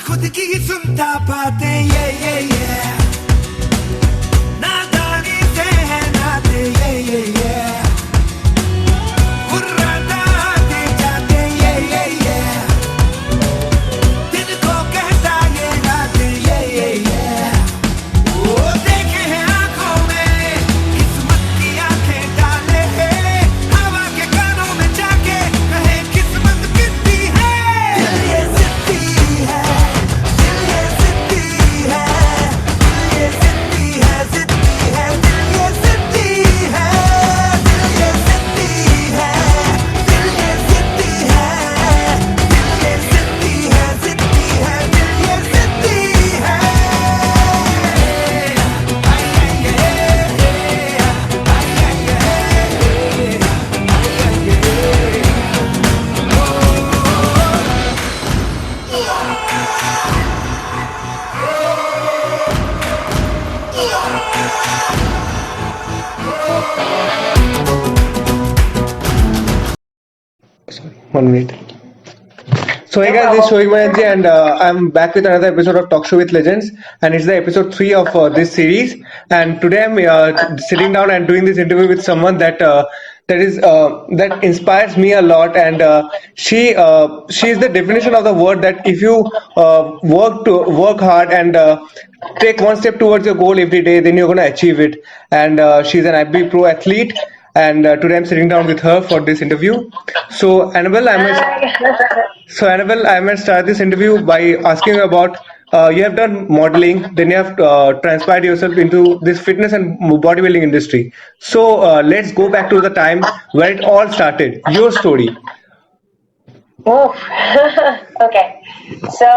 खुद की सुनता बातें ये नादानी से है नाते ये मुर्रादा आते जाते ये दिल को कहता ये राते ये वो देखे हैं आंखों में किस्मत की आंखें डाले हवा के कानों में जाके कहे किस्मत कितनी है दिल ये जिद्दी है दिल ये जिद्दी है दिल ये जिद्दी है जिद्दी है दिल ये जिद्दी है दिल ये जिद्दी है दिल ये जिद्दी है दिल ये जिद्दी है जिद्दी है दिल ये जिद्दी है Sorry, 1 minute. So hey guys, this is Shoaib Banerjee and I'm back with another episode of Talk Show with Legends, and it's the episode 3 of this series. And today I'm sitting down and doing this interview with someone that inspires me a lot, and she is the definition of the word that if you work hard and take one step towards your goal every day, then you're going to achieve it. And she's an IFB pro athlete. And today I'm sitting down with her for this interview. So Annabel, I must start this interview by asking you about you have done modeling, then you have transpired yourself into this fitness and bodybuilding industry. So let's go back to the time where it all started. Your story. Oof. Okay. So,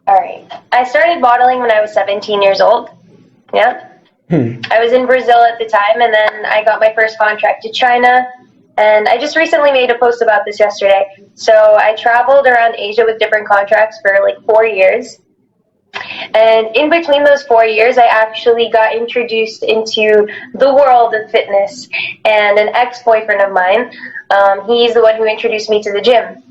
all right. I started modeling when I was 17 years old. Yeah. I was in Brazil at the time, and then I got my first contract to China, and I just recently made a post about this yesterday. So I traveled around Asia with different contracts for like 4 years, and in between those 4 years, I actually got introduced into the world of fitness, and an ex-boyfriend of mine, he's the one who introduced me to the gym.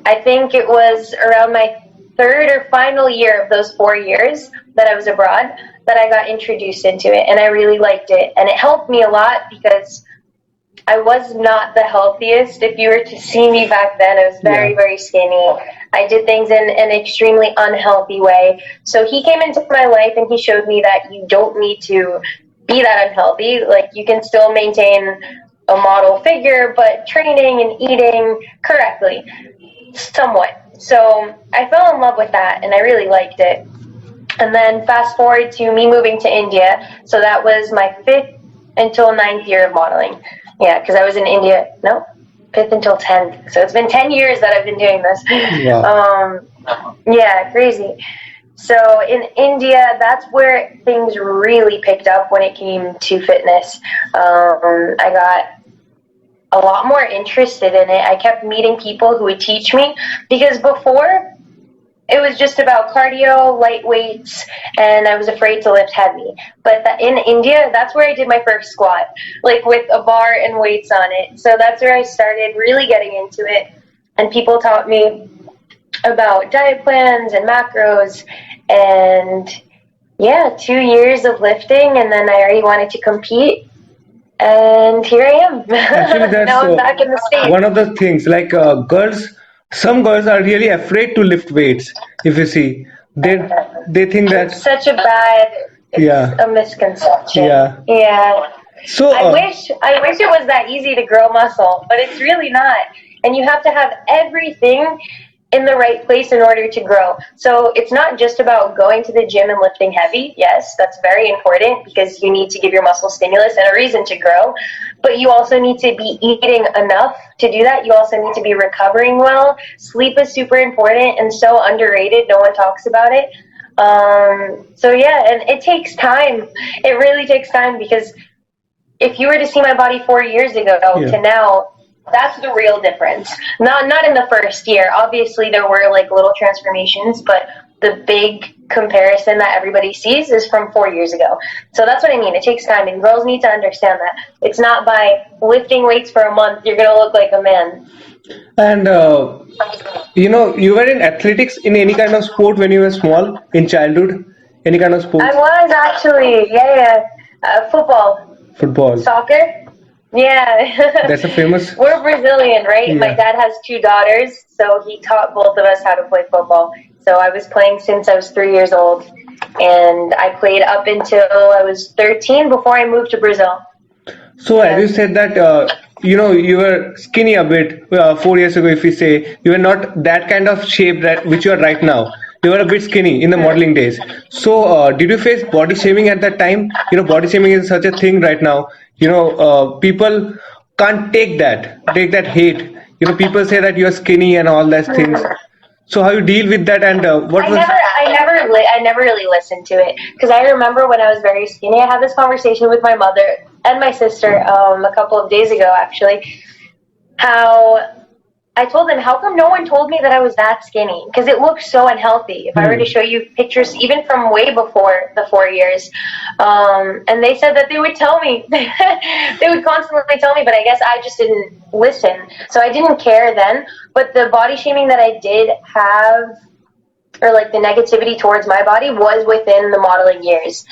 I think it was around my third or final year of those 4 years that I was abroad that I got introduced into it, and I really liked it, and it helped me a lot because I was not the healthiest. If you were to see me back then, I was very skinny. I did things in an extremely unhealthy way. So he came into my life and he showed me that you don't need to be that unhealthy. Like, you can still maintain a model figure, but training and eating correctly, somewhat. So I fell in love with that, and I really liked it. And then fast forward to me moving to India. So that was my 5th until 9th year of modeling. Yeah, because I was in India, 5th until 10th. So it's been 10 years that I've been doing this. Wow. Yeah, crazy. So in India, that's where things really picked up when it came to fitness. I got a lot more interested in it. I kept meeting people who would teach me, because before it was just about cardio, light weights, and I was afraid to lift heavy. But in India, that's where I did my first squat, like with a bar and weights on it. So that's where I started really getting into it. And people taught me about diet plans and macros. And yeah, 2 years of lifting, and then I already wanted to compete. And here I am. Actually, that's now I'm back in the States. one of the things. Like some girls are really afraid to lift weights. If you see, they think that It's such a a misconception. Yeah. So I wish it was that easy to grow muscle, but it's really not. And you have to have everything in the right place in order to grow. So it's not just about going to the gym and lifting heavy. Yes, that's very important because you need to give your muscle stimulus and a reason to grow. But you also need to be eating enough to do that. You also need to be recovering well. Sleep is super important and so underrated. No one talks about it. So yeah, and it takes time. It really takes time, because if you were to see my body 4 years ago to now, that's the real difference. Not in the first year. Obviously, there were like little transformations, but the big comparison that everybody sees is from 4 years ago. So that's what I mean. It takes time, and girls need to understand that. It's not by lifting weights for a month you're going to look like a man. And you were in athletics in any kind of sport when you were small in childhood? Any kind of I sports? was actually, yeah. Football, Football. soccer. Yeah. That's a famous. We're Brazilian, right? My Yeah. dad has two daughters, so he taught both of us how to play football. So I was playing since I was 3 years old, and I played up until I was 13 before I moved to Brazil. So as you Yeah. said that you were skinny a bit 4 years ago. If we say you were not that kind of shape that which you are right now, you were a bit skinny in the modeling days. So did you face body shaming at that time? Body shaming is such a thing right now. People can't take that hate. People say that you are skinny and all those things. So how you deal with that, and what was? I never really listened to it because I remember when I was very skinny. I had this conversation with my mother and my sister a couple of days ago, actually. How I told them, how come no one told me that I was that skinny? Because it looked so unhealthy. If I were to Hmm. show you pictures, even from way before the 4 years, and they said that they would tell me, they would constantly tell me, but I guess I just didn't listen. So I didn't care then. But the body shaming that I did have, or like the negativity towards my body, was within the modeling years.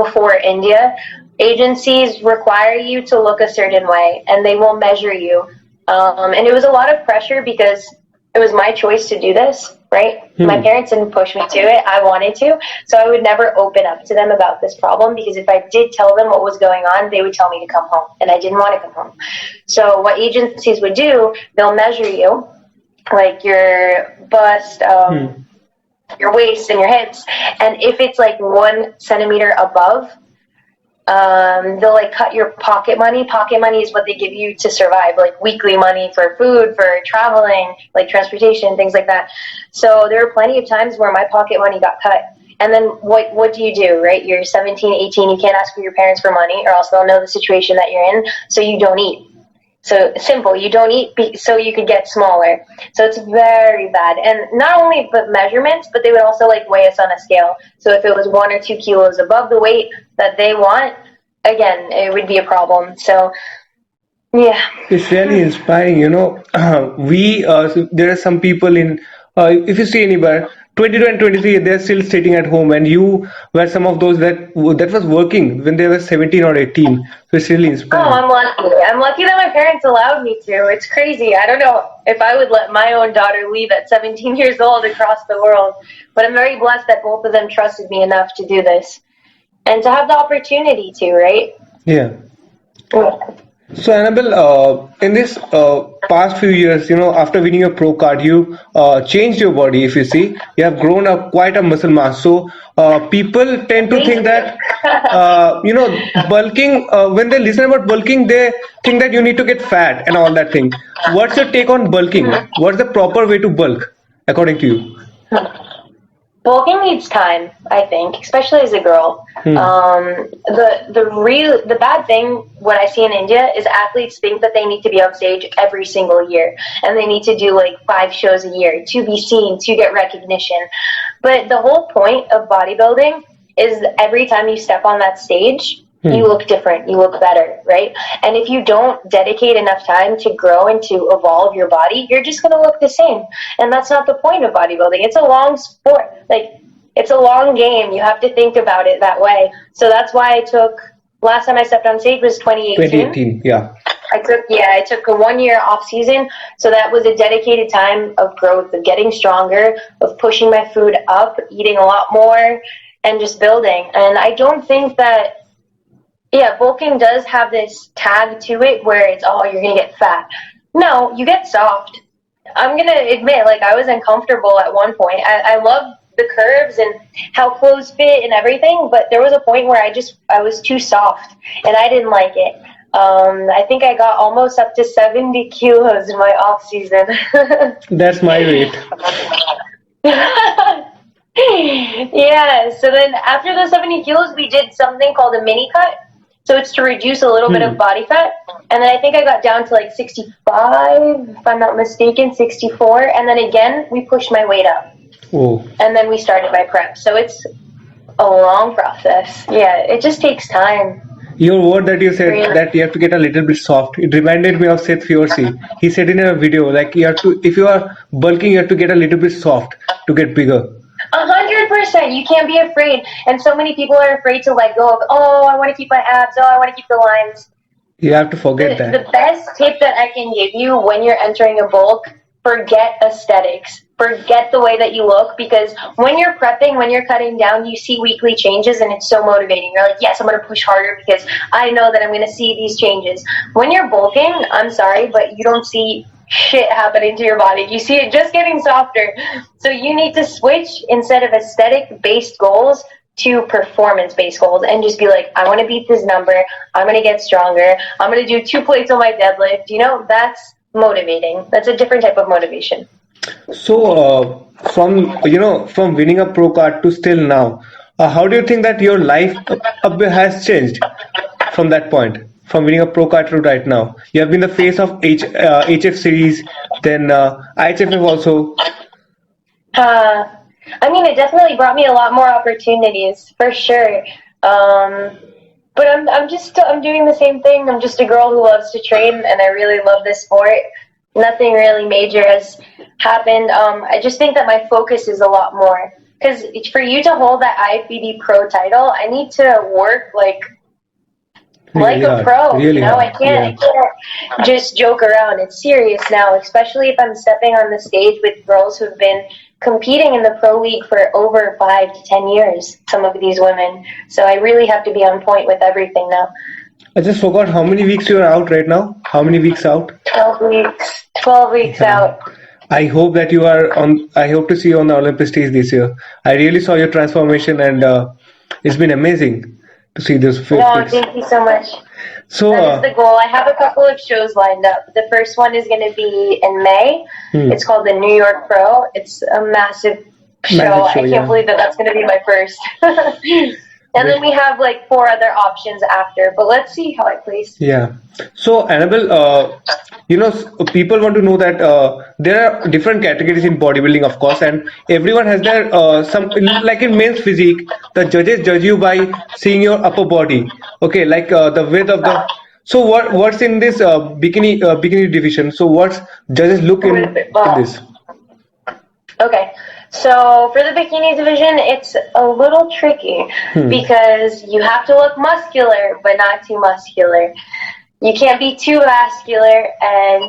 Before India, agencies require you to look a certain way and they will measure you. And it was a lot of pressure because it was my choice to do this, right? My Hmm. parents didn't push me to it. I wanted to. So I would never open up to them about this problem because if I did tell them what was going on, they would tell me to come home. And I didn't want to come home. So what agencies would do, they'll measure you, like your bust, Hmm. your waist and your hips, and if it's like 1 centimeter above, they'll like cut your pocket money. Pocket money is what they give you to survive, like weekly money for food, for traveling, like transportation, things like that. So there were plenty of times where my pocket money got cut. And then what do you do, right? You're 17, 18, you can't ask for your parents for money or else they'll know the situation that you're in, so you don't eat. So simple, you don't eat so you could get smaller. So it's very bad. And not only the measurements, but they would also like weigh us on a scale. So if it was 1 or 2 kilos above the weight that they want, again, it would be a problem. So yeah. It's really inspiring, there are some people in, if you see anywhere, 22 and 23, they're still sitting at home, and you were some of those that was working when they were 17 or 18. So it's really Oh, inspiring. I'm lucky. I'm lucky that my parents allowed me to. It's crazy. I don't know if I would let my own daughter leave at 17 years old across the world, but I'm very blessed that both of them trusted me enough to do this and to have the opportunity to, right? Yeah. Yeah. So Annabelle, in this past few years, after winning your pro card, you changed your body. If you see, you have grown up quite a muscle mass. So people tend to Thank think you. that, bulking. When they listen about bulking, they think that you need to get fat and all that thing. What's your take on bulking? What's the proper way to bulk, according to you? Bulking needs time, I think, especially as a girl. Hmm. The bad thing what I see in India is athletes think that they need to be on stage every single year and they need to do like 5 shows a year to be seen, to get recognition. But the whole point of bodybuilding is every time you step on that stage, you Hmm. look different, you look better, right? And if you don't dedicate enough time to grow and to evolve your body, you're just going to look the same. And that's not the point of bodybuilding. It's a long sport. Like, it's a long game. You have to think about it that way. So that's why last time I stepped on stage was 2018. 2018. Yeah. I took a 1 year off season. So that was a dedicated time of growth, of getting stronger, of pushing my food up, eating a lot more, and just building. And I don't think that, yeah, bulking does have this tag to it where it's, oh, you're going to get fat. No, you get soft. I'm going to admit, like, I was uncomfortable at one point. I love the curves and how clothes fit and everything, but there was a point where I was too soft and I didn't like it. I think I got almost up to 70 kilos in my off season. That's my weight. Yeah, so then after the 70 kilos, we did something called a mini cut. So it's to reduce a little bit of Hmm. body fat. And then I think I got down to like 65, if I'm not mistaken, 64. And then again, we pushed my weight up. Oh. And then we started my prep. So it's a long process. Yeah, it just takes time. Your word that you said Really? that you have to get a little bit soft. It reminded me of Seth Fiorsi. He said in a video like you have to, if you are bulking, you have to get a little bit soft to get bigger. 100%. You can't be afraid. And so many people are afraid to let go of, oh, I want to keep my abs. Oh, I want to keep the lines. You have to forget The that. best tip that I can give you when you're entering a bulk, forget aesthetics. Forget the way that you look, because when you're prepping, when you're cutting down, you see weekly changes and it's so motivating. You're like, yes, I'm going to push harder because I know that I'm going to see these changes. When you're bulking, I'm sorry, but you don't see shit happening to your body. You see it just getting softer. So you need to switch instead of aesthetic based goals to performance based goals and just be like, I want to beat this number. I'm going to get stronger. I'm going to do 2 plates on my deadlift. You know, that's motivating. That's a different type of motivation. So, from from winning a pro card to still now, how do you think that your life has changed from that point, from winning a pro card to right now? You have been the face of HF series, then IHFF also. Uh, I mean, it definitely brought me a lot more opportunities, for sure. But I'm doing the same thing. I'm just a girl who loves to train, and I really love this sport. Nothing really major has happened. I just think that my focus is a lot more. Because for you to hold that IFBB pro title, I need to work like Really a hard, pro, you really know, hard. I Yeah. can't just joke around. It's serious now, especially if I'm stepping on the stage with girls who've been competing in the pro league for over 5 to 10 years, some of these women. So I really have to be on point with everything now. I just forgot how many weeks you are out right now. How many weeks out? 12 weeks. 12 weeks Yeah. out. I hope that you are on. I hope to see you on the Olympic stage this year. I really saw your transformation, and it's been amazing to see those No, fits. thank you so much. So, That is the goal. I have a couple of shows lined up. The first one is going to be in May. It's called the New York Pro. It's a massive show. massive show, I can't yeah. believe that that's going to be my first. And then we have like 4 other options after, but let's see how I place. Yeah. So, Annabelle, people want to know that there are different categories in bodybuilding, of course, and everyone has their some like in men's physique, the judges judge you by seeing your upper body. Okay, like the width of the. So, what's in this bikini division? So, what's judges look in this? Okay, so for the bikini division, it's a little tricky because you have to look muscular, but not too muscular. You can't be too vascular, and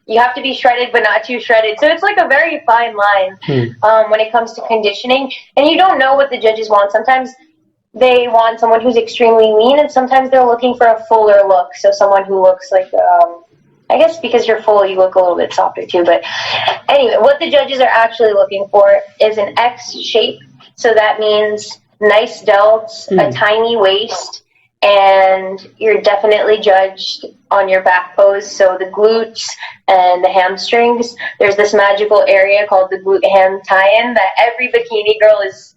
you have to be shredded, but not too shredded. So it's like a very fine line when it comes to conditioning, and you don't know what the judges want. Sometimes they want someone who's extremely lean, and sometimes they're looking for a fuller look. So someone who looks like, I guess because you're full, you look a little bit softer too. But anyway, what the judges are actually looking for is an X shape. So that means nice delts, a tiny waist, and you're definitely judged on your back pose. So the glutes and the hamstrings. There's this magical area called the glute ham tie-in that every bikini girl is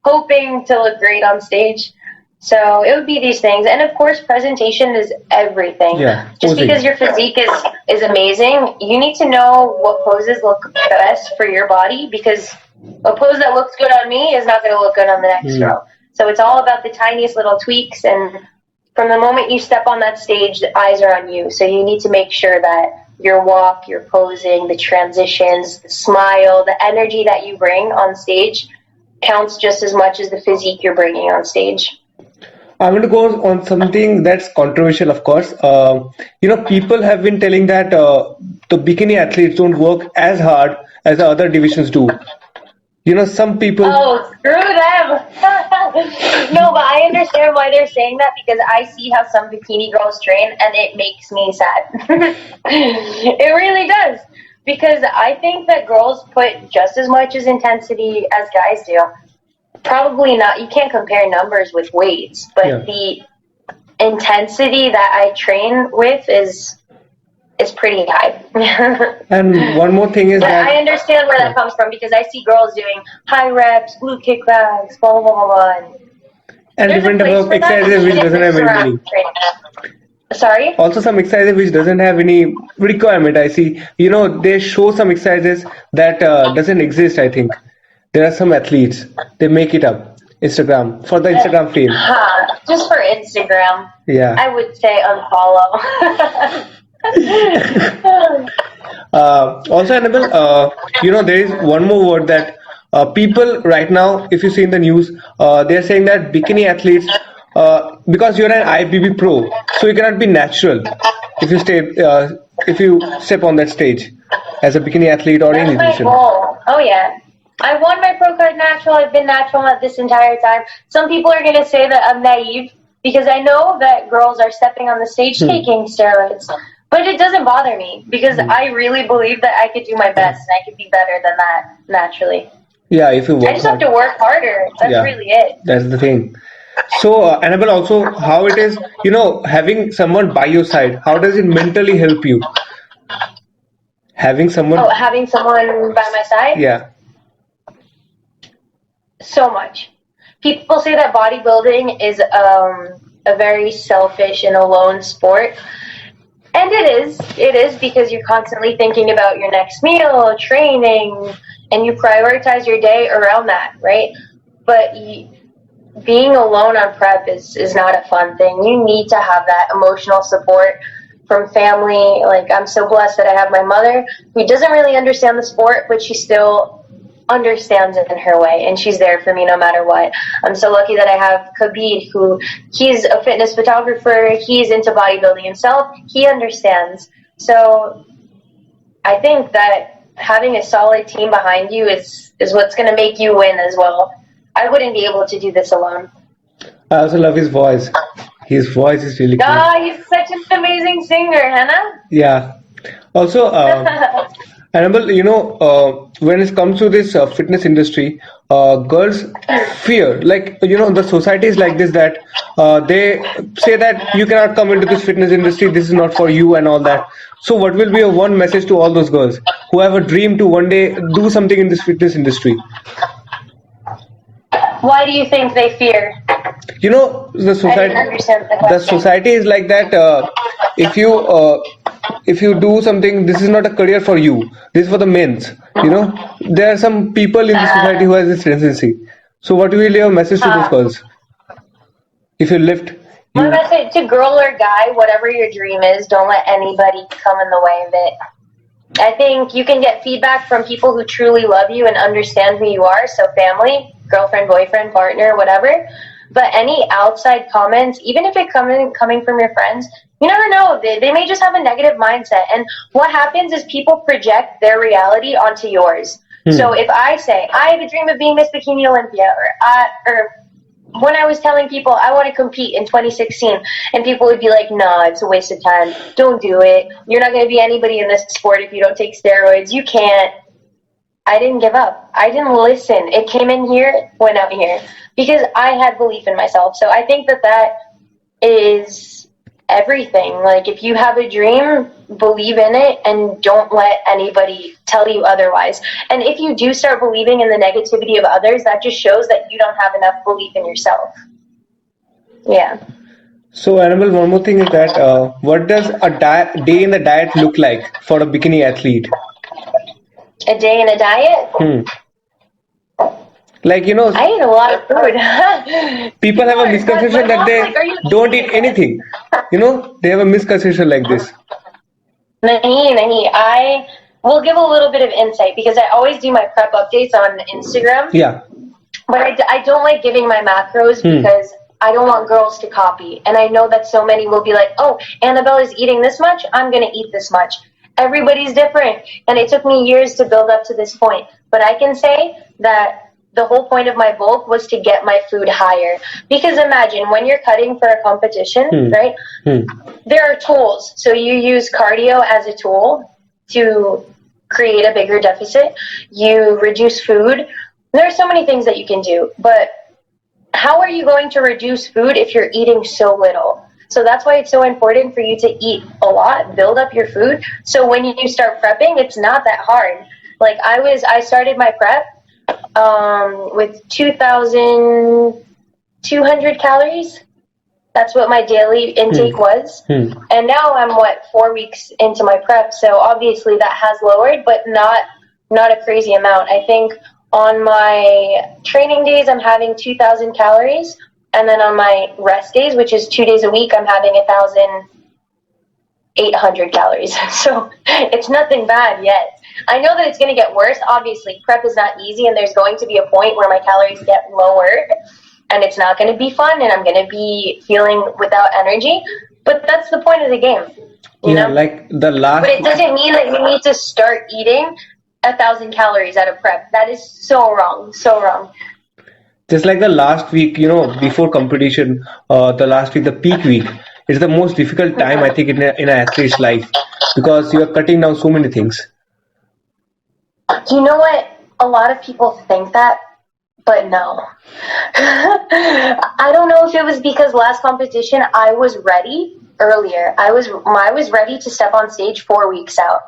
hoping to look great on stage. So it would be these things, and of course, presentation is everything. Yeah, Just posing. because your physique is amazing, you need to know what poses look best for your body, because a pose that looks good on me is not going to look good on the next girl. So it's all about the tiniest little tweaks, and from the moment you step on that stage, the eyes are on you. So you need to make sure that your walk, your posing, the transitions, the smile, the energy that you bring on stage counts just as much as the physique you're bringing on stage. I want to go on something that's controversial, of course. People have been telling that the bikini athletes don't work as hard as the other divisions do. Some people. Oh, screw them! No, but I understand why they're saying that, because I see how some bikini girls train, and it makes me sad. It really does, because I think that girls put just as much as intensity as guys do. Probably not. You can't compare numbers with weights, but the intensity that I train with is pretty high. And one more thing is But that I understand where that comes from, because I see girls doing high reps, glute kickbacks, blah, blah, blah, blah. and There's a different type place of for that, exercises which even if doesn't have it's any around meaning. training. Sorry? Also, some exercises which doesn't have any requirement. I see. They show some exercises that doesn't exist. I think there are some athletes they make it up. Instagram for the Instagram fame. Just for Instagram, Yeah. I would say unfollow. Also, Annabelle, there is one more word that people right now, if you see in the news, they're saying that bikini athletes, because you're an IFBB pro, so you cannot be natural if you if you step on that stage as a bikini athlete or That's any my position. goal. Oh yeah. I won my pro card natural. I've been natural at this entire time. Some people are gonna say that I'm naive because I know that girls are stepping on the stage Hmm. taking steroids. But it doesn't bother me because I really believe that I could do my best and I could be better than that naturally. Yeah, if you I work just have hard. to work harder. That's Yeah, really it. that's the thing. So, Annabelle, also how it is, having someone by your side, how does it mentally help you? Having Oh, someone, having someone by my side? yeah. So much. People say that bodybuilding is a very selfish and alone sport. And it is because you're constantly thinking about your next meal, training, and you prioritize your day around that, right? But being alone on prep is not a fun thing. You need to have that emotional support from family. Like, I'm so blessed that I have my mother who doesn't really understand the sport, but she still understands it in her way, and she's there for me no matter what. I'm so lucky that I have Khabib, who he's a fitness photographer, he's into bodybuilding himself, he understands. So I think that having a solid team behind you is what's going to make you win as well. I wouldn't be able to do this alone. I also love his voice. His voice is really cool. He's such an amazing singer, Hannah. Yeah. Also, Annabelle, when it comes to this fitness industry, girls fear, like, the society is like this that they say that you cannot come into this fitness industry, this is not for you, and all that. So, what will be your one message to all those girls who have a dream to one day do something in this fitness industry? Why do you think they fear? The I didn't society, understand the the question. society is like that. If you if you do something, this is not a career for you. This is for the men's. There are some people in the society who has this tendency. So, what will your message to those Huh. girls? If you lift, My you message to girl or guy, whatever your dream is, don't let anybody come in the way of it. I think you can get feedback from people who truly love you and understand who you are, so family, girlfriend, boyfriend, partner, whatever. But any outside comments, even if it coming from your friends, you never know. They may just have a negative mindset. And what happens is people project their reality onto yours. So if I say, I have a dream of being Miss Bikini Olympia, or when I was telling people I want to compete in 2016, and people would be like, "No, it's a waste of time. Don't do it. You're not going to be anybody in this sport if you don't take steroids. You can't." I didn't give up. I didn't listen. It came in here, went out here, because I had belief in myself. So I think that is everything. Like, if you have a dream, believe in it and don't let anybody tell you otherwise. And if you do start believing in the negativity of others, that just shows that you don't have enough belief in yourself. Yeah. So, Annabelle, one more thing is that what does a day in the diet look like for a bikini athlete? A day in a diet? Hmm. Like, I eat a lot of food. people have a misconception that they Like, are you don't eat anything. They have a misconception like this. Nahi. I will give a little bit of insight because I always do my prep updates on Instagram. Yeah. But I don't like giving my macros because I don't want girls to copy. And I know that so many will be like, oh, Annabelle is eating this much, I'm going to eat this much. Everybody's different. And it took me years to build up to this point. But I can say that the whole point of my bulk was to get my food higher. Because imagine when you're cutting for a competition, right? There are tools. So you use cardio as a tool to create a bigger deficit. You reduce food. There are so many things that you can do. But how are you going to reduce food if you're eating so little? So that's why it's so important for you to eat a lot, build up your food. So when you start prepping, it's not that hard. Like I started my prep with 2,200 calories. That's what my daily intake was. And now I'm 4 weeks into my prep. So obviously that has lowered, but not a crazy amount. I think on my training days, I'm having 2,000 calories. And then on my rest days, which is 2 days a week, I'm having 1,800 calories. So it's nothing bad yet. I know that it's going to get worse. Obviously, prep is not easy, and there's going to be a point where my calories get lower, and it's not going to be fun, and I'm going to be feeling without energy. But that's the point of the game, you know? like the last. But it doesn't mean that you need to start eating 1,000 calories at a prep. That is so wrong, so wrong. Just like the last week, before competition, the last week, the peak week, it's the most difficult time I think in an athlete's life because you are cutting down so many things. You know what? A lot of people think that, but no. I don't know if it was because last competition I was ready earlier. I was ready to step on stage 4 weeks out.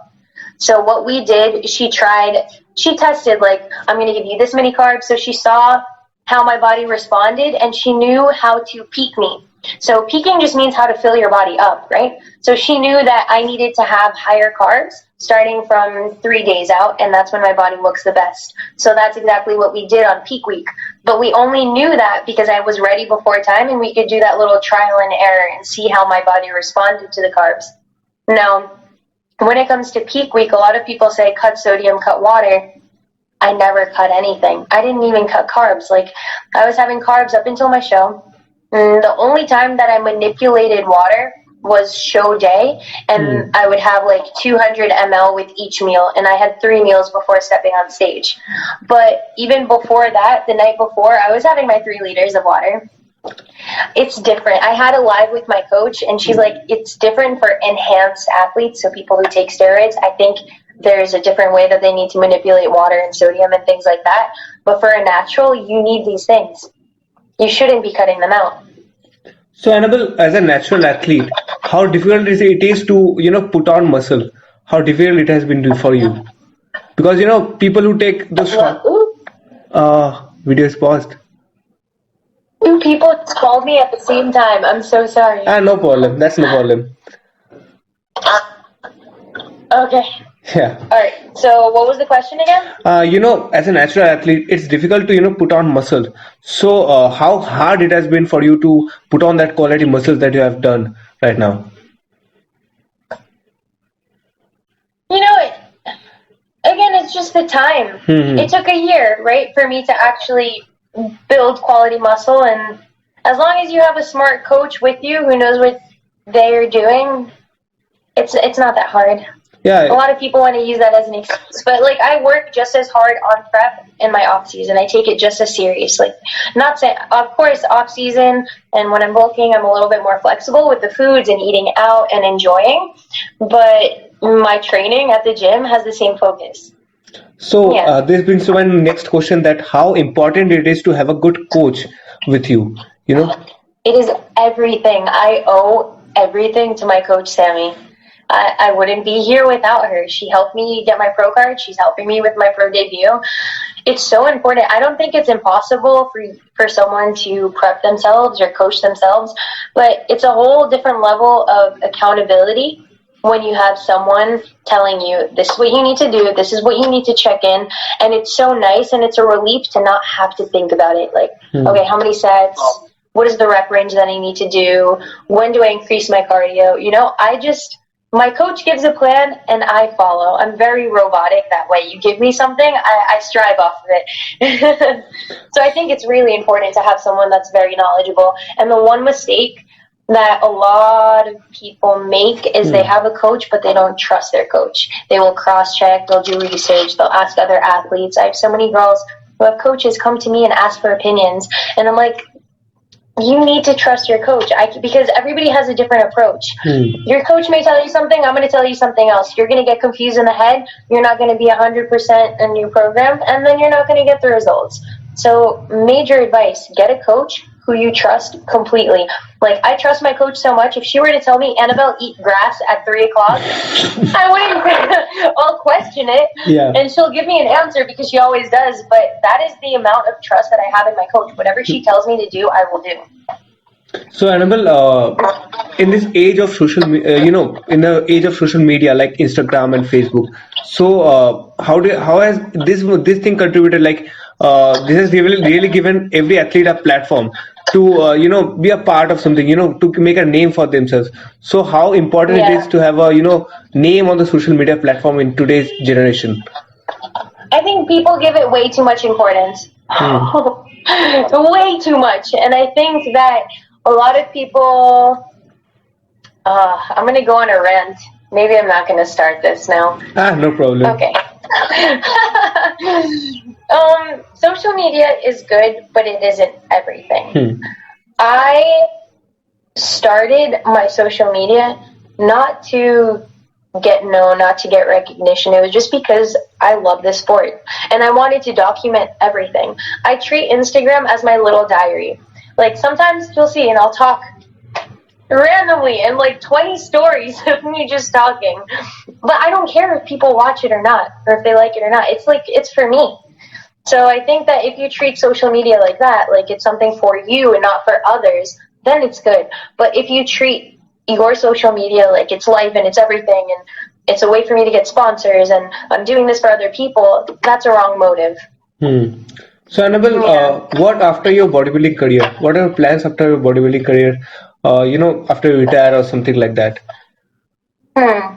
So what we did, she tested, like, I'm going to give you this many carbs. So she saw how my body responded, and she knew how to peak me. So peaking just means how to fill your body up, right? So she knew that I needed to have higher carbs starting from 3 days out, and that's when my body looks the best. So that's exactly what we did on peak week. But we only knew that because I was ready before time, and we could do that little trial and error and see how my body responded to the carbs. Now, when it comes to peak week, a lot of people say cut sodium, cut water. I never cut anything. I didn't even cut carbs. Like, I was having carbs up until my show. And the only time that I manipulated water was show day, and I would have like 200 ml with each meal, and I had 3 meals before stepping on stage. But even before that, the night before, I was having my 3 liters of water. It's different. I had a live with my coach, and she's like, it's different for enhanced athletes, so people who take steroids. I think there's a different way that they need to manipulate water and sodium and things like that. But for a natural, you need these things. You shouldn't be cutting them out. So Annabelle, as a natural athlete, how difficult it is to put on muscle? How difficult it has been for you? Because people who take the shot. Video is paused. 2 people called me at the same time. I'm so sorry. No problem. That's no problem. Okay. Yeah. All right. So what was the question again? As a natural athlete, it's difficult to put on muscle. So how hard it has been for you to put on that quality muscles that you have done right now? Again, it's just the time. It took a year, right, for me to actually build quality muscle, and as long as you have a smart coach with you who knows what they're doing, it's not that hard. Yeah. A lot of people want to use that as an excuse, but like, I work just as hard on prep in my off season. I take it just as serious. Like, not saying, of course, off season and when I'm bulking, I'm a little bit more flexible with the foods and eating out and enjoying, but my training at the gym has the same focus. So this brings to my next question, that how important it is to have a good coach with you, It is everything. I owe everything to my coach, Sammy. I wouldn't be here without her. She helped me get my pro card. She's helping me with my pro debut. It's so important. I don't think it's impossible for someone to prep themselves or coach themselves, but it's a whole different level of accountability when you have someone telling you, this is what you need to do, this is what you need to check in, and it's so nice, and it's a relief to not have to think about it. Like, okay, how many sets? What is the rep range that I need to do? When do I increase my cardio? My coach gives a plan and I follow. I'm very robotic that way. You give me something, I strive off of it. So I think it's really important to have someone that's very knowledgeable. And the one mistake that a lot of people make is they have a coach, but they don't trust their coach. They will cross-check, they'll do research, they'll ask other athletes. I have so many girls who have coaches come to me and ask for opinions. And I'm like, you need to trust your coach because everybody has a different approach. Your coach may tell you something, I'm going to tell you something else. You're going to get confused in the head. You're not going to be 100% in your program, and then you're not going to get the results. So major advice, get a coach who you trust completely. Like, I trust my coach so much. If she were to tell me, Annabelle, eat grass at 3 o'clock, I wouldn't, I'll question it. Yeah. And she'll give me an answer because she always does. But that is the amount of trust that I have in my coach. Whatever she tells me to do, I will do. So, Annabelle, in this age of in the age of social media like Instagram and Facebook, so how has this thing contributed? Like, this has really given every athlete a platform to be a part of something, to make a name for themselves. So, how important it is Yeah. to have a name on the social media platform in today's generation? I think people give it way too much importance. Hmm. Way too much. And I think that a lot of people, I'm going to go on a rant. Maybe I'm not going to start this now. Ah, no problem. Okay. Social media is good, but it isn't everything. Hmm. I started my social media not to get known, not to get recognition. It was just because I love this sport and I wanted to document everything. I treat Instagram as my little diary. Like sometimes you'll see and I'll talk randomly and like 20 stories of me just talking. But I don't care if people watch it or not, or if they like it or not. It's like, it's for me. So I think that if you treat social media like that, like it's something for you and not for others, then it's good. But if you treat your social media like it's life and it's everything and it's a way for me to get sponsors and I'm doing this for other people, that's a wrong motive. Hmm. So, Annabelle, Yeah. what after your bodybuilding career? What are your plans after your bodybuilding career? After you retire or something like that. Hmm.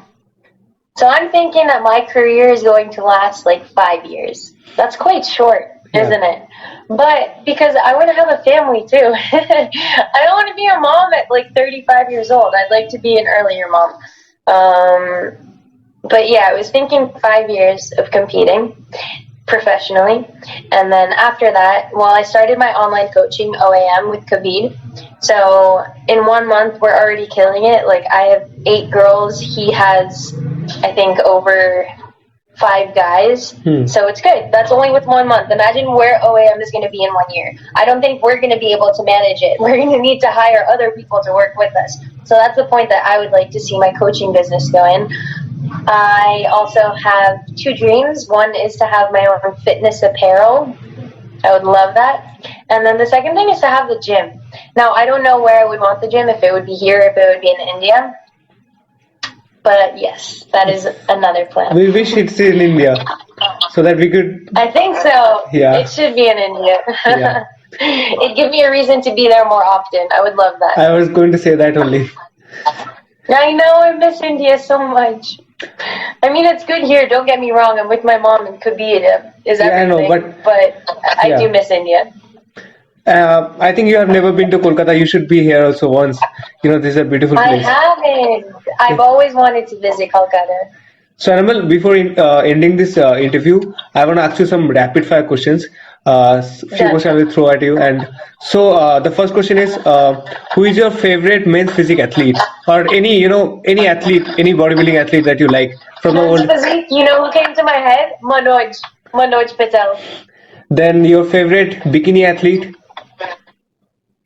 So I'm thinking that my career is going to last like 5 years. That's quite short, Yeah. isn't it? But because I want to have a family too. I don't want to be a mom at like 35 years old. I'd like to be an earlier mom. But yeah, I was thinking 5 years of competing professionally. And then after that, well, I started my online coaching, OAM, with Khabib. So in 1 month, we're already killing it. Like, I have 8 girls. He has, I think, over 5 guys. Hmm. So it's good. That's only with 1 month. Imagine where OAM is going to be in 1 year. I don't think we're going to be able to manage it. We're going to need to hire other people to work with us. So that's the point that I would like to see my coaching business go in. I also have 2 dreams. One is to have my own fitness apparel. I would love that. And then the second thing is to have the gym. Now, I don't know where I would want the gym, if it would be here, if it would be in India. But yes, that is another plan. We wish it's in India so that we could. I think so. Yeah. It should be in India. Yeah. It'd give me a reason to be there more often. I would love that. I was going to say that only. I know, I miss India so much. I mean, it's good here, don't get me wrong. I'm with my mom and Kabir is Yeah, I know, everything. but I yeah. do miss India. I think you have never been to Kolkata. You should be here also once. This is a beautiful I place. haven't. I've always wanted to visit Kolkata. So, Animal, before ending this interview, I want to ask you some rapid fire questions. Few Done. questions I will throw at you. And so, the first question is, who is your favorite men's physique athlete, or any athlete, any bodybuilding athlete that you like from the Men's old? physique, you know who came to my head? Manoj Patel. Then your favorite bikini athlete?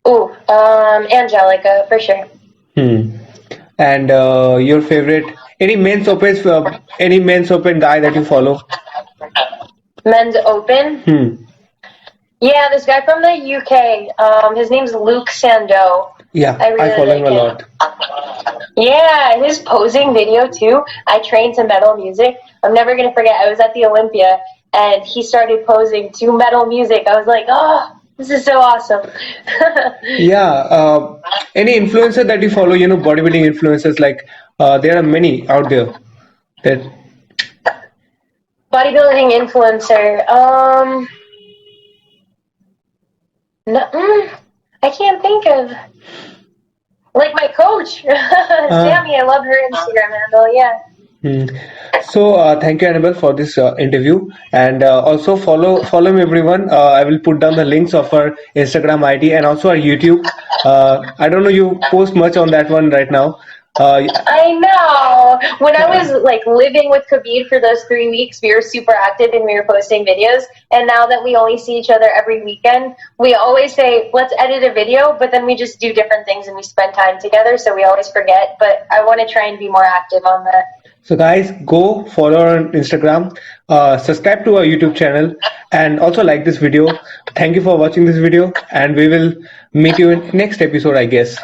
Ooh, Angelica, for sure. And your favorite any men's open guy that you follow? Men's Open. Yeah, this guy from the UK. His name's Luke Sandeau. Yeah, I really follow him like a him. lot. Yeah, his posing video too. I trained to metal music. I'm never gonna forget. I was at the Olympia and he started posing to metal music. I was like, oh, this is so awesome. Yeah, any influencer that you follow, bodybuilding influencers, like there are many out there that. Bodybuilding influencer. No, I can't think of. Like my coach, Sammy. I love her Instagram handle. Yeah. So thank you, Annabelle, for this interview, and also follow me, everyone. I will put down the links of our Instagram ID and also our YouTube. I don't know you post much on that one right now. I know. When I was like living with Khabib for those 3 weeks, we were super active and we were posting videos. And now that we only see each other every weekend, we always say, let's edit a video, but then we just do different things and we spend time together. So we always forget. But I want to try and be more active on that. So guys, go follow her on Instagram, subscribe to our YouTube channel, and also like this video. Thank you for watching this video, and we will meet you in next episode, I guess.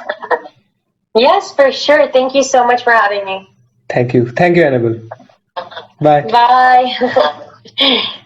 Yes, for sure. Thank you so much for having me. Thank you, Annabelle. Bye. Bye.